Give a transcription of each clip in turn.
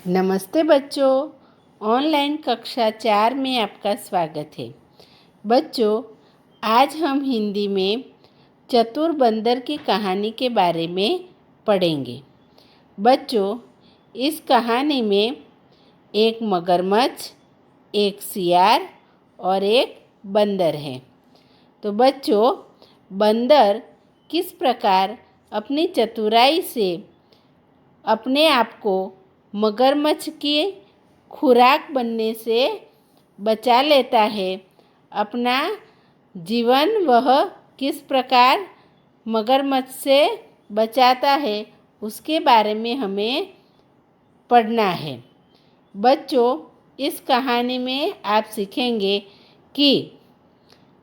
नमस्ते बच्चों, ऑनलाइन कक्षा 4 में आपका स्वागत है। बच्चों, आज हम हिंदी में चतुर बंदर की कहानी के बारे में पढ़ेंगे। बच्चों, इस कहानी में एक मगरमच्छ, एक सियार और एक बंदर है। तो बच्चों, बंदर किस प्रकार अपनी चतुराई से अपने आप को मगरमच्छ की खुराक बनने से बचा लेता है, अपना जीवन वह किस प्रकार मगरमच्छ से बचाता है, उसके बारे में हमें पढ़ना है। बच्चों, इस कहानी में आप सीखेंगे कि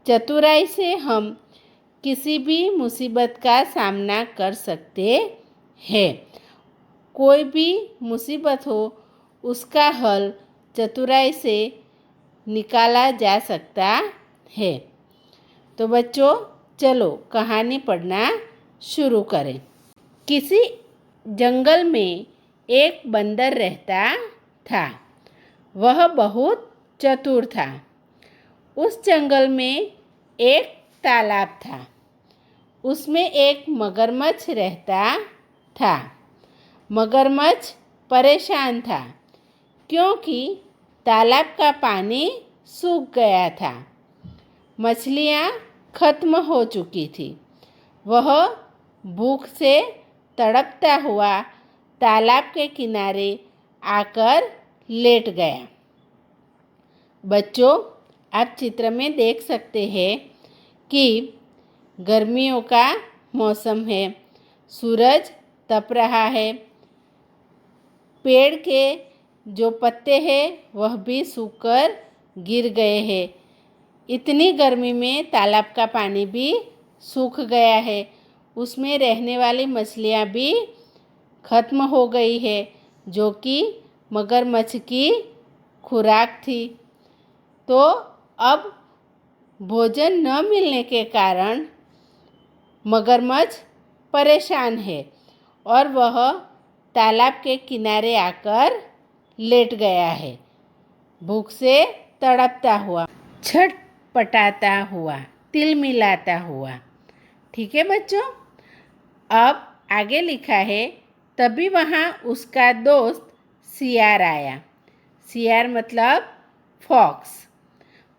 चतुराई से हम किसी भी मुसीबत का सामना कर सकते हैं। कोई भी मुसीबत हो, उसका हल चतुराई से निकाला जा सकता है। तो बच्चों, चलो कहानी पढ़ना शुरू करें। किसी जंगल में एक बंदर रहता था। वह बहुत चतुर था। उस जंगल में एक तालाब था। उसमें एक मगरमच्छ रहता था। मगरमच्छ परेशान था क्योंकि तालाब का पानी सूख गया था। मछलियाँ खत्म हो चुकी थी। वह भूख से तड़पता हुआ तालाब के किनारे आकर लेट गया। बच्चों, आप चित्र में देख सकते हैं कि गर्मियों का मौसम है। सूरज तप रहा है। पेड़ के जो पत्ते हैं वह भी सूखकर गिर गए हैं। इतनी गर्मी में तालाब का पानी भी सूख गया है। उसमें रहने वाली मछलियाँ भी खत्म हो गई है, जो कि मगरमच्छ की खुराक थी। तो अब भोजन न मिलने के कारण मगरमच्छ परेशान है और वह तालाब के किनारे आकर लेट गया है, भूख से तड़पता हुआ, छटपटाता हुआ, तिलमिलाता हुआ। ठीक है बच्चों। अब आगे लिखा है, तभी वहाँ उसका दोस्त सियार आया। सियार मतलब फॉक्स।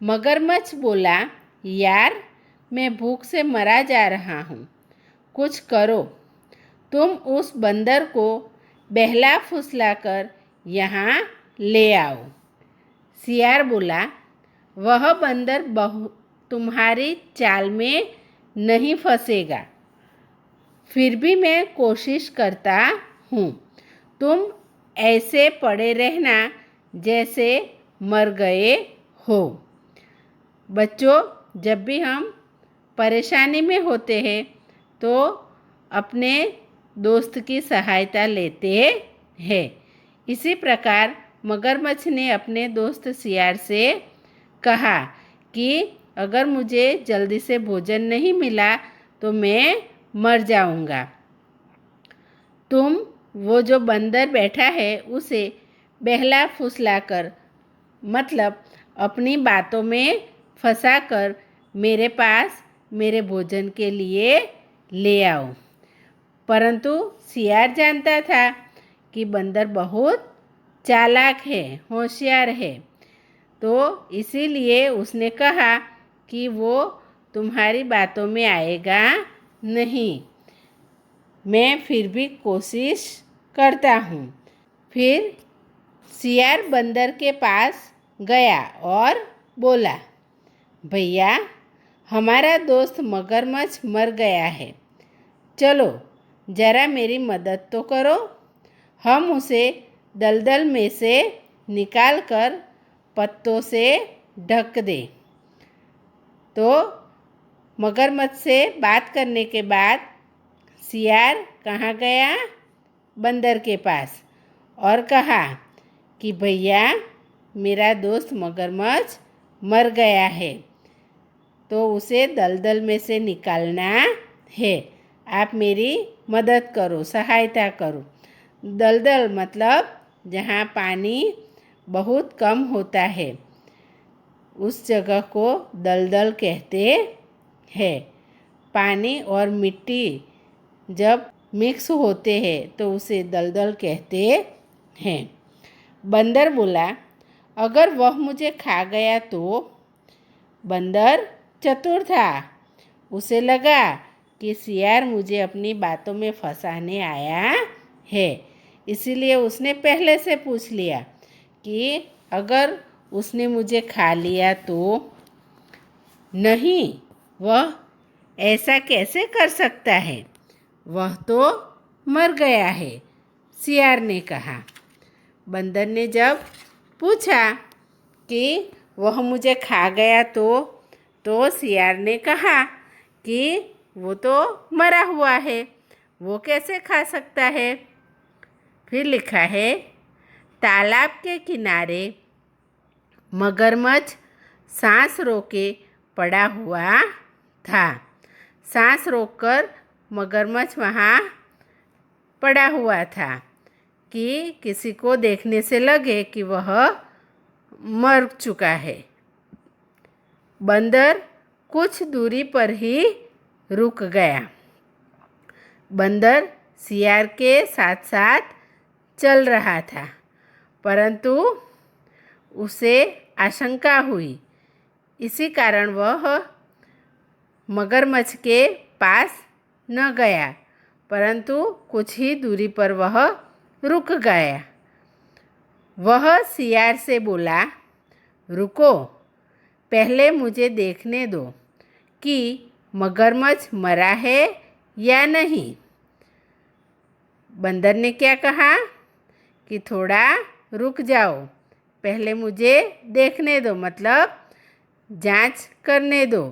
मगरमच्छ बोला, यार, मैं भूख से मरा जा रहा हूँ, कुछ करो। तुम उस बंदर को बहला फुसलाकर यहाँ ले आओ। सियार बोला, वह बंदर तुम्हारी चाल में नहीं फंसेगा। फिर भी मैं कोशिश करता हूँ। तुम ऐसे पड़े रहना जैसे मर गए हो। बच्चों, जब भी हम परेशानी में होते हैं तो अपने दोस्त की सहायता लेते हैं। इसी प्रकार मगरमच्छ ने अपने दोस्त सियार से कहा कि अगर मुझे जल्दी से भोजन नहीं मिला तो मैं मर जाऊंगा। तुम वो जो बंदर बैठा है उसे बहला फुसलाकर, मतलब अपनी बातों में फंसाकर मेरे पास मेरे भोजन के लिए ले आओ। परंतु सियार जानता था कि बंदर बहुत चालाक है, होशियार है। तो इसीलिए उसने कहा कि वो तुम्हारी बातों में आएगा नहीं। मैं फिर भी कोशिश करता हूँ। फिर सियार बंदर के पास गया और बोला, भैया, हमारा दोस्त मगरमच्छ मर गया है। चलो ज़रा मेरी मदद तो करो। हम उसे दलदल में से निकालकर पत्तों से ढक दें। तो मगरमच्छ से बात करने के बाद सियार कहाँ गया? बंदर के पास, और कहा कि भैया, मेरा दोस्त मगरमच्छ मर गया है, तो उसे दलदल में से निकालना है। आप मेरी मदद करो, सहायता करो। दलदल मतलब जहाँ पानी बहुत कम होता है उस जगह को दलदल कहते हैं। पानी और मिट्टी जब मिक्स होते हैं तो उसे दलदल कहते हैं। बंदर बोला, अगर वह मुझे खा गया तो? बंदर चतुर था। उसे लगा कि सियार मुझे अपनी बातों में फंसाने आया है, इसीलिए उसने पहले से पूछ लिया कि अगर उसने मुझे खा लिया तो? नहीं, वह ऐसा कैसे कर सकता है? वह तो मर गया है, सियार ने कहा। बंदर ने जब पूछा कि वह मुझे खा गया तो सियार ने कहा कि वो तो मरा हुआ है, वो कैसे खा सकता है? फिर लिखा है, तालाब के किनारे मगरमच्छ सांस रोके पड़ा हुआ था। सांस रोककर मगरमच्छ वहाँ पड़ा हुआ था कि किसी को देखने से लगे कि वह मर चुका है। बंदर कुछ दूरी पर ही रुक गया। बंदर सियार के साथ साथ चल रहा था, परंतु उसे आशंका हुई। इसी कारण वह मगरमच्छ के पास न गया, परंतु कुछ ही दूरी पर वह रुक गया। वह सियार से बोला, रुको, पहले मुझे देखने दो कि मगरमच्छ मरा है या नहीं। बंदर ने क्या कहा कि थोड़ा रुक जाओ, पहले मुझे देखने दो, मतलब जांच करने दो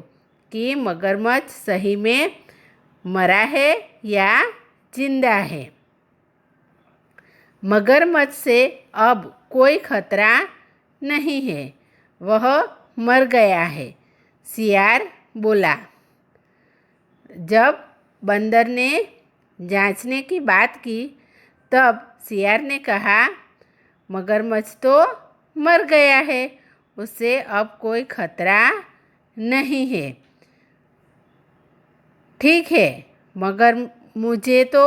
कि मगरमच्छ सही में मरा है या जिंदा है। मगरमच्छ से अब कोई खतरा नहीं है, वह मर गया है, सियार बोला। जब बंदर ने जांचने की बात की तब सियार ने कहा, मगरमच्छ तो मर गया है, उससे अब कोई खतरा नहीं है। ठीक है, मगर मुझे तो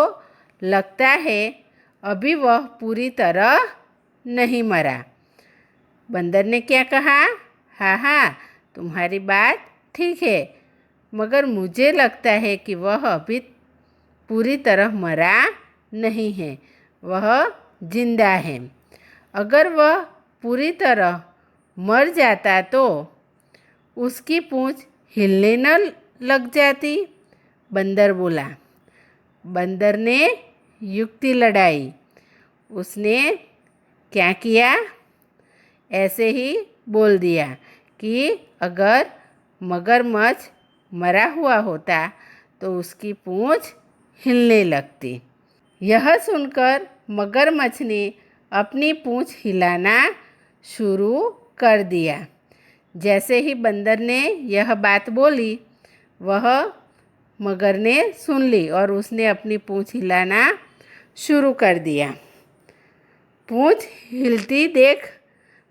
लगता है अभी वह पूरी तरह नहीं मरा। बंदर ने क्या कहा, हाँ, तुम्हारी बात ठीक है, मगर मुझे लगता है कि वह अभी पूरी तरह मरा नहीं है, वह जिंदा है। अगर वह पूरी तरह मर जाता तो उसकी पूंछ हिलने न लग जाती, बंदर बोला। बंदर ने युक्ति लड़ाई। उसने क्या किया, ऐसे ही बोल दिया कि अगर मगरमच्छ मरा हुआ होता तो उसकी पूंछ हिलने लगती। यह सुनकर मगरमच्छ ने अपनी पूंछ हिलाना शुरू कर दिया। जैसे ही बंदर ने यह बात बोली, वह मगर ने सुन ली और उसने अपनी पूंछ हिलाना शुरू कर दिया। पूंछ हिलती देख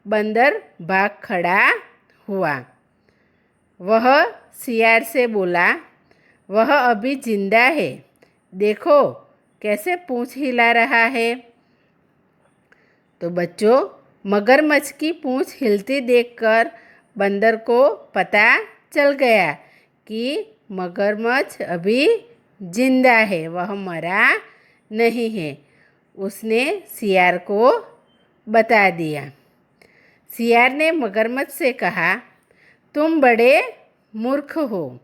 बंदर भाग खड़ा हुआ। वह सियार से बोला, वह अभी जिंदा है, देखो कैसे पूंछ हिला रहा है। तो बच्चों, मगरमच्छ की पूंछ हिलती देखकर बंदर को पता चल गया कि मगरमच्छ अभी जिंदा है, वह मरा नहीं है। उसने सियार को बता दिया। सियार ने मगरमच्छ से कहा, तुम बड़े मूर्ख हो।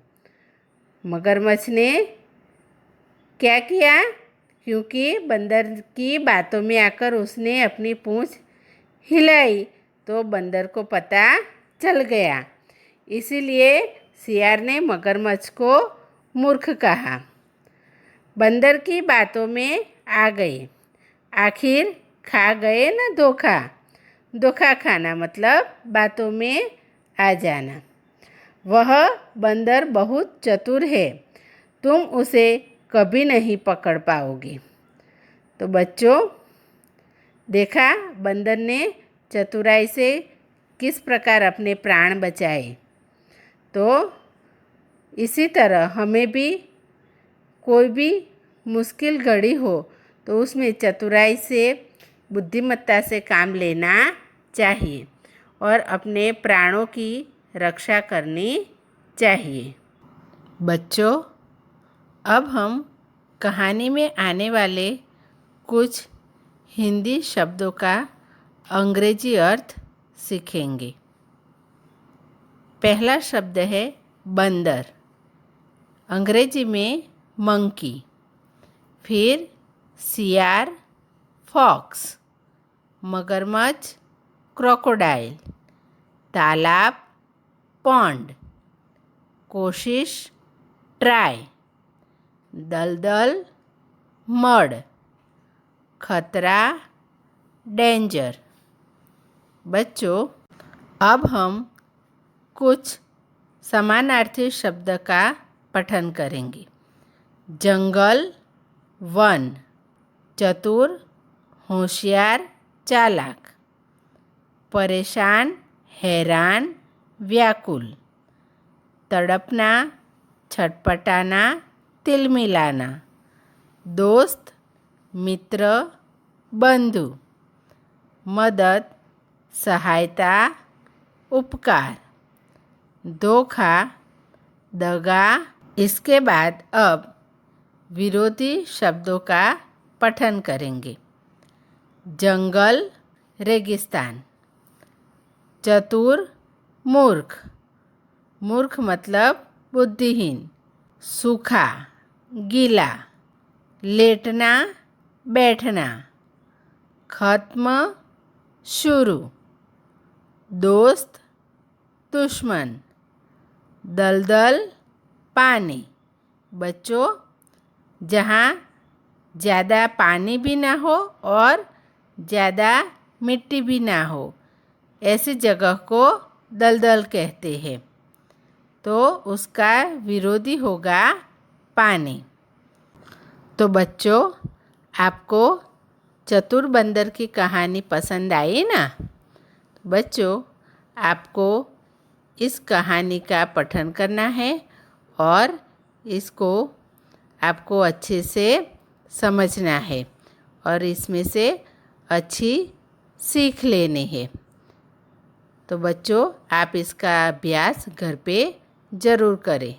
मगरमच्छ ने क्या किया, क्योंकि बंदर की बातों में आकर उसने अपनी पूंछ हिलाई तो बंदर को पता चल गया। इसीलिए सियार ने मगरमच्छ को मूर्ख कहा। बंदर की बातों में आ गए, आखिर खा गए ना धोखा। धोखा खाना मतलब बातों में आ जाना। वह बंदर बहुत चतुर है, तुम उसे कभी नहीं पकड़ पाओगे। तो बच्चों, देखा बंदर ने चतुराई से किस प्रकार अपने प्राण बचाए। तो इसी तरह हमें भी कोई भी मुश्किल घड़ी हो तो उसमें चतुराई से, बुद्धिमत्ता से काम लेना चाहिए और अपने प्राणों की रक्षा करनी चाहिए। बच्चों, अब हम कहानी में आने वाले कुछ हिंदी शब्दों का अंग्रेजी अर्थ सीखेंगे। पहला शब्द है बंदर, अंग्रेजी में मंकी। फिर सियार फॉक्स, मगरमच्छ क्रोकोडाइल, तालाब पॉन्ड, कोशिश ट्राई, दलदल मड, खतरा डेंजर। बच्चों, अब हम कुछ समानार्थी शब्द का पठन करेंगे। जंगल वन, चतुर होशियार चालाक, परेशान हैरान व्याकुल, तड़पना छटपटाना तिलमिलाना, दोस्त मित्र बंधु, मदद सहायता उपकार, धोखा दगा। इसके बाद अब विरोधी शब्दों का पठन करेंगे। जंगल रेगिस्तान, चतुर मूर्ख, मूर्ख मतलब बुद्धिहीन, सूखा गीला, लेटना बैठना, खत्म शुरू, दोस्त दुश्मन, दलदल पानी। बच्चों, जहाँ ज़्यादा पानी भी ना हो और ज़्यादा मिट्टी भी ना हो, ऐसी जगह को दलदल कहते हैं। तो उसका विरोधी होगा पानी। तो बच्चों, आपको चतुर बंदर की कहानी पसंद आई ना? बच्चों, आपको इस कहानी का पठन करना है और इसको आपको अच्छे से समझना है और इसमें से अच्छी सीख लेनी है। तो बच्चों, आप इसका अभ्यास घर पे ज़रूर करें।